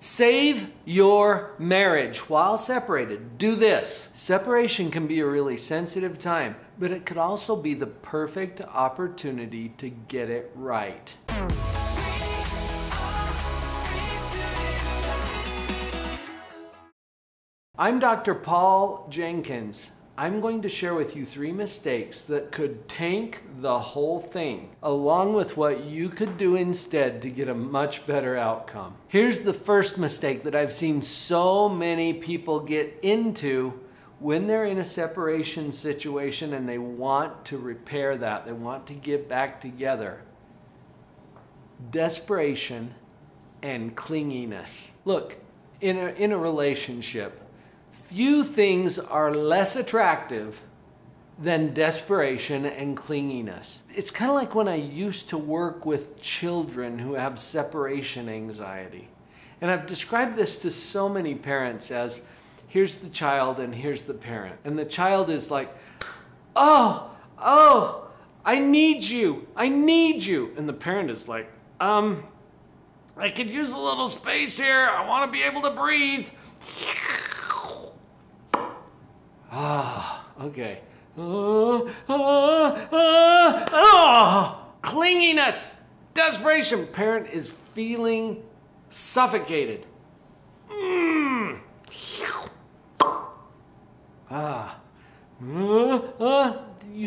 Save your marriage while separated. Do this. Separation can be a really sensitive time, but it could also be the perfect opportunity to get it right. I'm Dr. Paul Jenkins. I'm going to share with you 3 mistakes that could tank the whole thing, along with what you could do instead to get a much better outcome. Here's the first mistake that I've seen so many people get into when they're in a separation situation and they want to repair that, they want to get back together. Desperation and clinginess. Look, in a relationship, few things are less attractive than desperation and clinginess. It's kind of like when I used to work with children who have separation anxiety. And I've described this to so many parents as, here's the child and here's the parent. And the child is like, oh, I need you. And the parent is like, I could use a little space here. I want to be able to breathe. Okay. Clinginess, desperation. Parent is feeling suffocated. You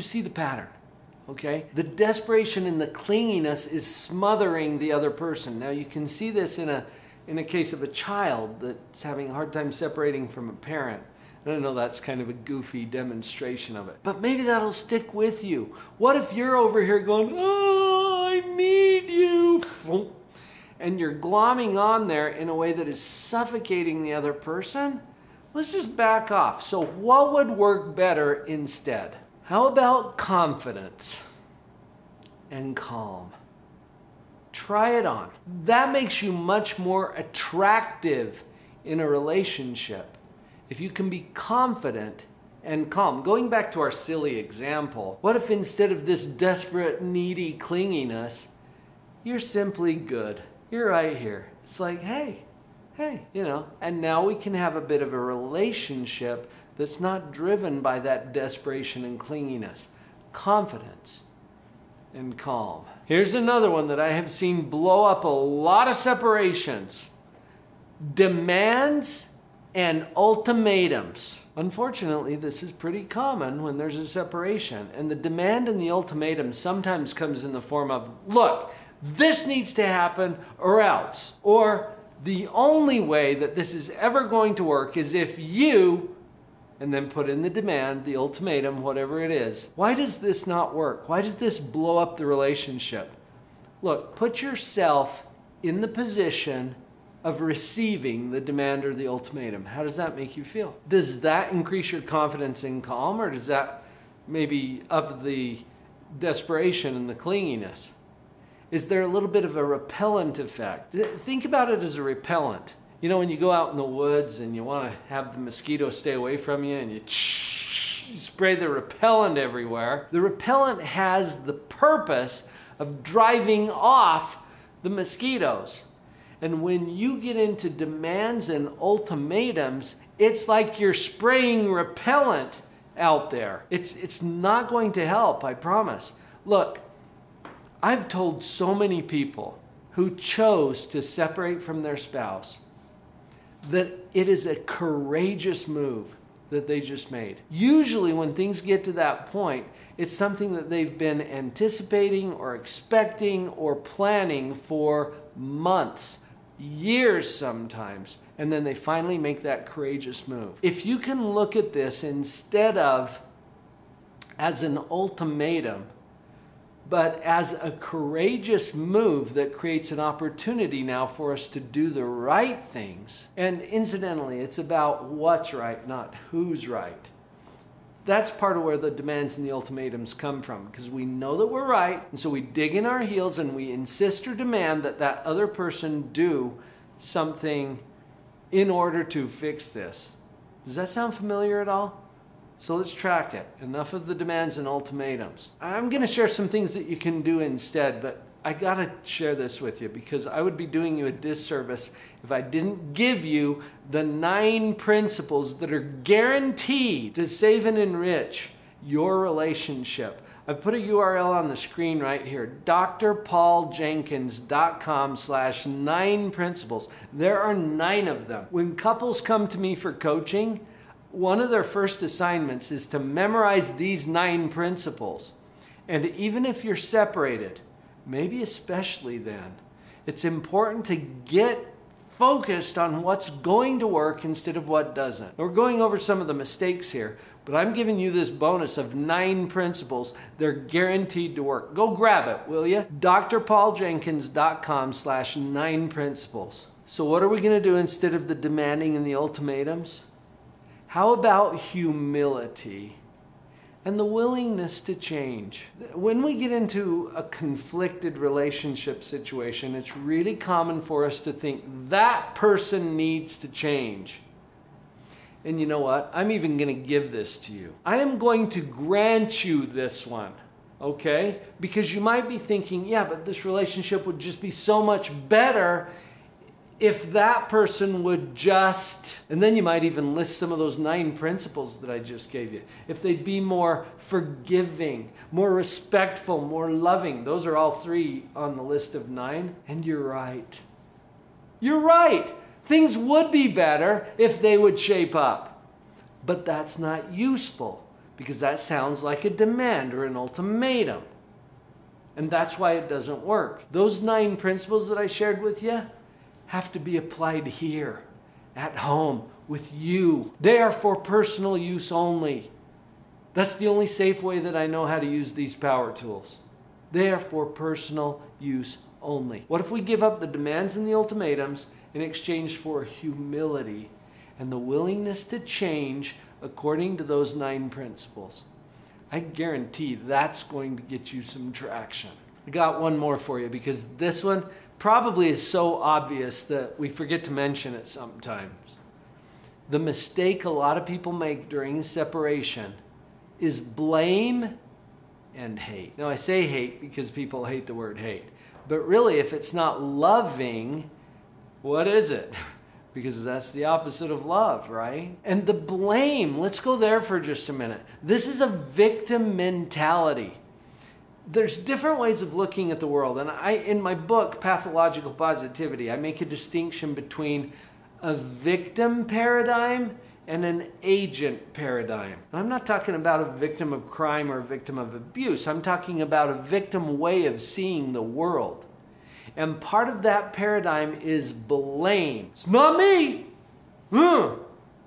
see the pattern, okay? The desperation and the clinginess is smothering the other person. Now you can see this in a case of a child that's having a hard time separating from a parent. I know that's kind of a goofy demonstration of it, but maybe that'll stick with you. What if you're over here going, oh, I need you, and you're glomming on there in a way that is suffocating the other person? Let's just back off. So what would work better instead? How about confidence and calm? Try it on. That makes you much more attractive in a relationship. If you can be confident and calm. Going back to our silly example, what if instead of this desperate, needy clinginess, you're simply good? You're right here. It's like, hey, and now we can have a bit of a relationship that's not driven by that desperation and clinginess. Confidence and calm. Here's another one that I have seen blow up a lot of separations. Demands and ultimatums. Unfortunately, this is pretty common when there's a separation. And the demand and the ultimatum sometimes comes in the form of, look, this needs to happen or else. Or the only way that this is ever going to work is if you, and then put in the demand, the ultimatum, whatever it is. Why does this not work? Why does this blow up the relationship? Look, put yourself in the position of receiving the demand or the ultimatum. How does that make you feel? Does that increase your confidence and calm, or does that maybe up the desperation and the clinginess? Is there a little bit of a repellent effect? Think about it as a repellent. You know, when you go out in the woods and you want to have the mosquito stay away from you and you spray the repellent everywhere, the repellent has the purpose of driving off the mosquitoes. And when you get into demands and ultimatums, it's like you're spraying repellent out there. It's not going to help, I promise. Look, I've told so many people who chose to separate from their spouse that it is a courageous move that they just made. Usually when things get to that point, it's something that they've been anticipating or expecting or planning for months, years sometimes, and then they finally make that courageous move. If you can look at this instead of as an ultimatum, but as a courageous move that creates an opportunity now for us to do the right things. And incidentally, it's about what's right, not who's right. That's part of where the demands and the ultimatums come from, because we know that we're right, and so we dig in our heels and we insist or demand that that other person do something in order to fix this. Does that sound familiar at all? So let's track it. Enough of the demands and ultimatums. I'm going to share some things that you can do instead, but I gotta share this with you because I would be doing you a disservice if I didn't give you the 9 principles that are guaranteed to save and enrich your relationship. I've put a URL on the screen right here, drpauljenkins.com/9 principles. There are 9 of them. When couples come to me for coaching, one of their first assignments is to memorize these 9 principles. And even if you're separated, maybe especially then, it's important to get focused on what's going to work instead of what doesn't. We're going over some of the mistakes here, but I'm giving you this bonus of 9 principles. They're guaranteed to work. Go grab it, will you? drpauljenkins.com/9 principles. So what are we going to do instead of the demanding and the ultimatums? How about humility and the willingness to change? When we get into a conflicted relationship situation, it's really common for us to think that person needs to change. And you know what? I'm even going to give this to you. I am going to grant you this one, okay? Because you might be thinking, yeah, but this relationship would just be so much better if that person would just, and then you might even list some of those 9 principles that I just gave you. If they'd be more forgiving, more respectful, more loving. Those are all 3 on the list of 9. And you're right. You're right. Things would be better if they would shape up. But that's not useful because that sounds like a demand or an ultimatum. And that's why it doesn't work. Those 9 principles that I shared with you have to be applied here, at home, with you. They are for personal use only. That's the only safe way that I know how to use these power tools. They are for personal use only. What if we give up the demands and the ultimatums in exchange for humility and the willingness to change according to those 9 principles? I guarantee that's going to get you some traction. I got one more for you because this one probably is so obvious that we forget to mention it sometimes. The mistake a lot of people make during separation is blame and hate. Now I say hate because people hate the word hate, but really if it's not loving, what is it? Because that's the opposite of love, right? And the blame, let's go there for just a minute. This is a victim mentality. There's different ways of looking at the world. And in my book, Pathological Positivity, I make a distinction between a victim paradigm and an agent paradigm. I'm not talking about a victim of crime or a victim of abuse. I'm talking about a victim way of seeing the world. And part of that paradigm is blame. It's not me. And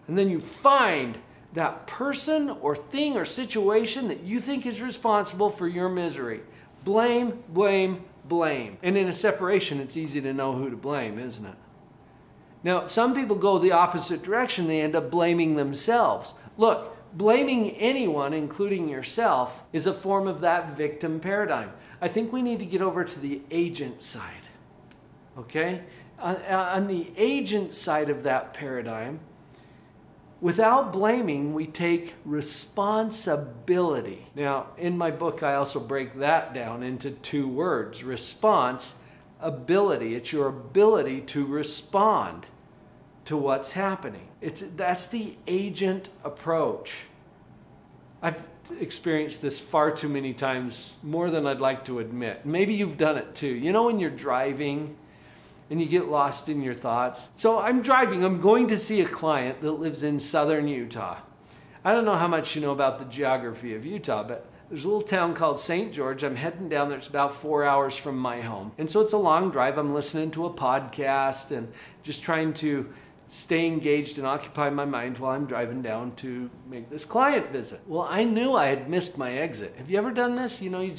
then you find that person or thing or situation that you think is responsible for your misery. Blame, blame, blame. And in a separation, it's easy to know who to blame, isn't it? Now, some people go the opposite direction. They end up blaming themselves. Look, blaming anyone, including yourself, is a form of that victim paradigm. I think we need to get over to the agent side, okay? On the agent side of that paradigm, without blaming, we take responsibility. Now, in my book, I also break that down into 2 words. Response, ability. It's your ability to respond to what's happening. That's the agent approach. I've experienced this far too many times, more than I'd like to admit. Maybe you've done it too. You know when you're driving and you get lost in your thoughts. So I'm driving, I'm going to see a client that lives in southern Utah. I don't know how much you know about the geography of Utah, but there's a little town called St. George. I'm heading down there. It's about 4 hours from my home. And so it's a long drive. I'm listening to a podcast and just trying to stay engaged and occupy my mind while I'm driving down to make this client visit. Well, I knew I had missed my exit. Have you ever done this? You know, you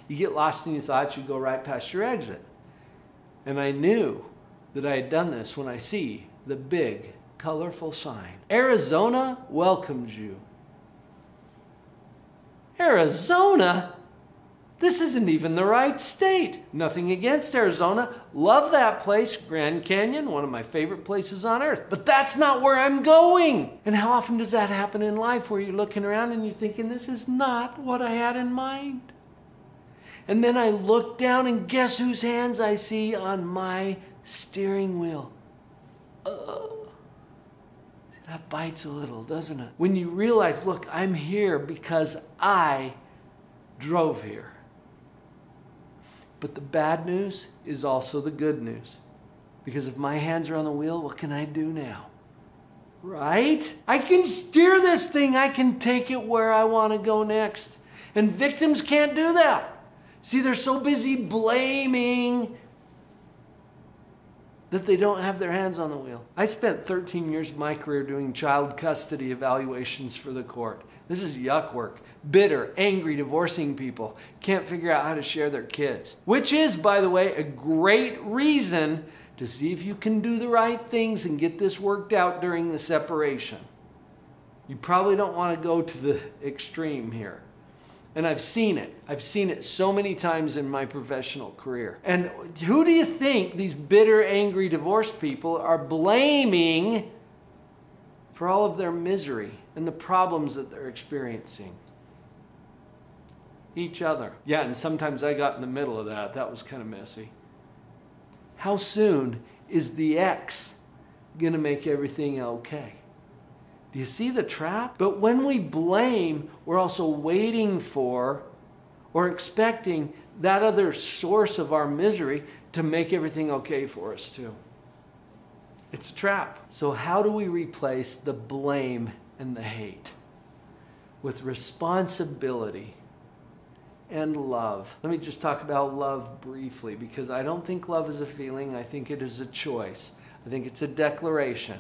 get lost in your thoughts, you go right past your exit. And I knew that I had done this when I see the big, colorful sign. Arizona welcomes you. Arizona? This isn't even the right state. Nothing against Arizona. Love that place. Grand Canyon, one of my favorite places on earth. But that's not where I'm going. And how often does that happen in life where you're looking around and you're thinking, this is not what I had in mind? And then I look down and guess whose hands I see on my steering wheel? That bites a little, doesn't it? When you realize, look, I'm here because I drove here. But the bad news is also the good news. Because if my hands are on the wheel, what can I do now? Right? I can steer this thing. I can take it where I want to go next. And victims can't do that. See, they're so busy blaming that they don't have their hands on the wheel. I spent 13 years of my career doing child custody evaluations for the court. This is yuck work. Bitter, angry, divorcing people can't figure out how to share their kids. Which is, by the way, a great reason to see if you can do the right things and get this worked out during the separation. You probably don't want to go to the extreme here. And I've seen it. I've seen it so many times in my professional career. And who do you think these bitter, angry, divorced people are blaming for all of their misery and the problems that they're experiencing? Each other. Yeah, and sometimes I got in the middle of that. That was kind of messy. How soon is the ex gonna make everything okay? Do you see the trap? But when we blame, we're also waiting for or expecting that other source of our misery to make everything okay for us too. It's a trap. So how do we replace the blame and the hate with responsibility and love? Let me just talk about love briefly, because I don't think love is a feeling. I think it is a choice. I think it's a declaration.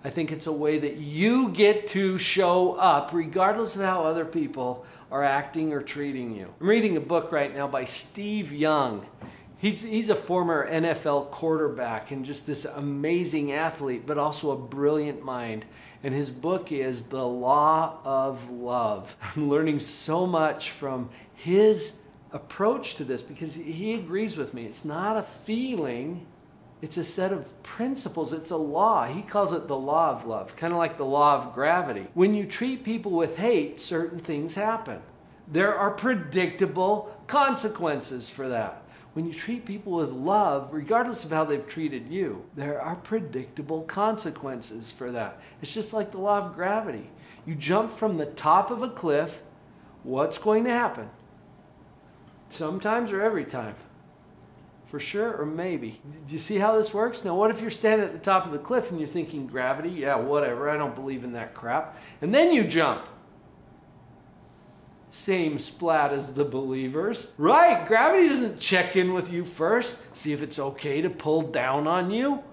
I think it's a way that you get to show up regardless of how other people are acting or treating you. I'm reading a book right now by Steve Young. He's a former NFL quarterback and just this amazing athlete, but also a brilliant mind. And his book is The Law of Love. I'm learning so much from his approach to this because he agrees with me. It's not a feeling. It's a set of principles. It's a law. He calls it the law of love, kind of like the law of gravity. When you treat people with hate, certain things happen. There are predictable consequences for that. When you treat people with love, regardless of how they've treated you, there are predictable consequences for that. It's just like the law of gravity. You jump from the top of a cliff, what's going to happen? Sometimes or every time? For sure or maybe. Do you see how this works? Now what if you're standing at the top of the cliff and you're thinking gravity? Yeah, whatever, I don't believe in that crap. And then you jump. Same splat as the believers. Right, gravity doesn't check in with you first, see if it's okay to pull down on you.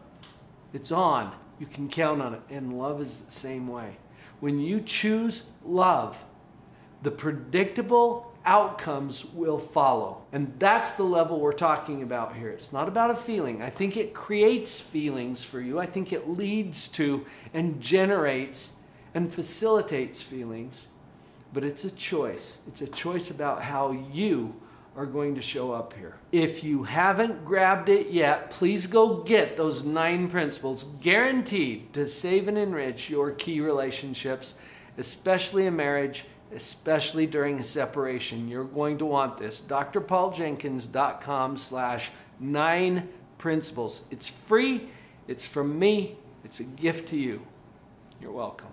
It's on. You can count on it. And love is the same way. When you choose love, the predictable outcomes will follow. And that's the level we're talking about here. It's not about a feeling. I think it creates feelings for you. I think it leads to and generates and facilitates feelings. But it's a choice. It's a choice about how you are going to show up here. If you haven't grabbed it yet, please go get those 9 principles guaranteed to save and enrich your key relationships, especially a marriage, especially during a separation. You're going to want this. drpauljenkins.com/9 principles. It's free. It's from me. It's a gift to you. You're welcome.